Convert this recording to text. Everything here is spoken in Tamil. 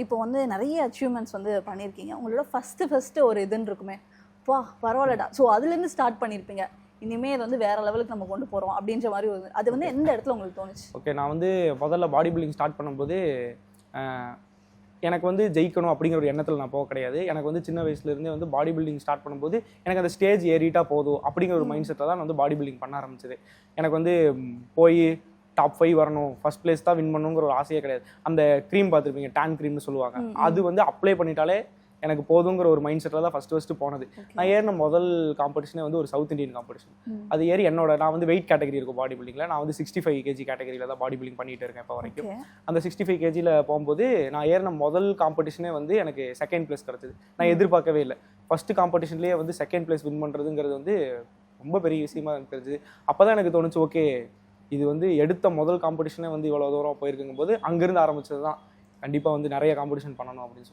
இப்போ வந்து நிறைய அச்சீவ்மெண்ட்ஸ் வந்து பண்ணியிருக்கீங்க. உங்களோட ஃபர்ஸ்ட் ஒரு இதுன்னு இருக்குமே, பா பரவாயில்லடா. ஸோ அதுலேருந்து ஸ்டார்ட் பண்ணியிருப்பீங்க. இனிமே இது வந்து வேற லெவலுக்கு நம்ம கொண்டு போறோம் அப்படின்ற மாதிரி ஒரு அது வந்து எந்த இடத்துல உங்களுக்கு தோணுச்சு? ஓகே, நான் வந்து முதல்ல பாடி பில்டிங் ஸ்டார்ட் பண்ணும்போது எனக்கு வந்து ஜெயிக்கணும் அப்படிங்கிற ஒரு எண்ணத்தில் நான் போக கிடையாது. எனக்கு வந்து சின்ன வயசுலேருந்தே வந்து பாடி பில்டிங் ஸ்டார்ட் பண்ணும்போது எனக்கு அந்த ஸ்டேஜ் ஏறிட்டா போதும் அப்படிங்கிற ஒரு மைண்ட் செட்டில் தான் நான் வந்து பாடி பில்டிங் பண்ண ஆரம்பிச்சது. எனக்கு வந்து போய் டாப் 5 வரணும், ஃபர்ஸ்ட் பிளேஸ் தான் வின் பண்ணணுங்கிற ஒரு ஆசையே கிடையாது. அந்த க்ரீம் பார்த்துருப்பீங்க, டேன் க்ரீம்னு சொல்லுவாங்க, அது வந்து அப்ளை பண்ணிட்டாலே எனக்கு போதுங்கிற ஒரு மைண்ட் செட்டில் தான் ஃபர்ஸ்ட் போனது. நான் ஏறின முதல் காம்படிஷனே வந்து ஒரு சவுத் இந்தியன் காம்படிஷன். அது ஏறி நான் வந்து வெயிட் கேட்டகரி இருக்கும் பாடி பில்டிங்கில். நான் வந்து 65 kg கேட்டகரியில் தான் பாடி பில்டிங் பண்ணிட்டு இருக்கேன் இப்போ வரைக்கும். அந்த 65 kgயில் போகும்போது நான் ஏறின முதல் காம்படிஷனே வந்து எனக்கு செகண்ட் பிளேஸ் கிடச்சிது. நான் எதிர்பார்க்கவே இல்லை. ஃபர்ஸ்ட் காம்படிஷன்லேயே வந்து செகண்ட் பிளேஸ் வின் பண்ணுறதுங்கிறது வந்து ரொம்ப பெரிய விஷயமா எனக்கு தெரிஞ்சுது. அப்போ தான் எனக்கு தோணுச்சு, ஓகே இது வந்து எடுத்த முதல் காம்படிஷனே வந்து இவ்வளோ தூரம் போயிருக்குங்கும் போது அங்கேருந்து ஆரம்பிச்சது தான் கண்டிப்பாக வந்து நிறைய காம்படிஷன் பண்ணணும் அப்படின்னு சொல்லி.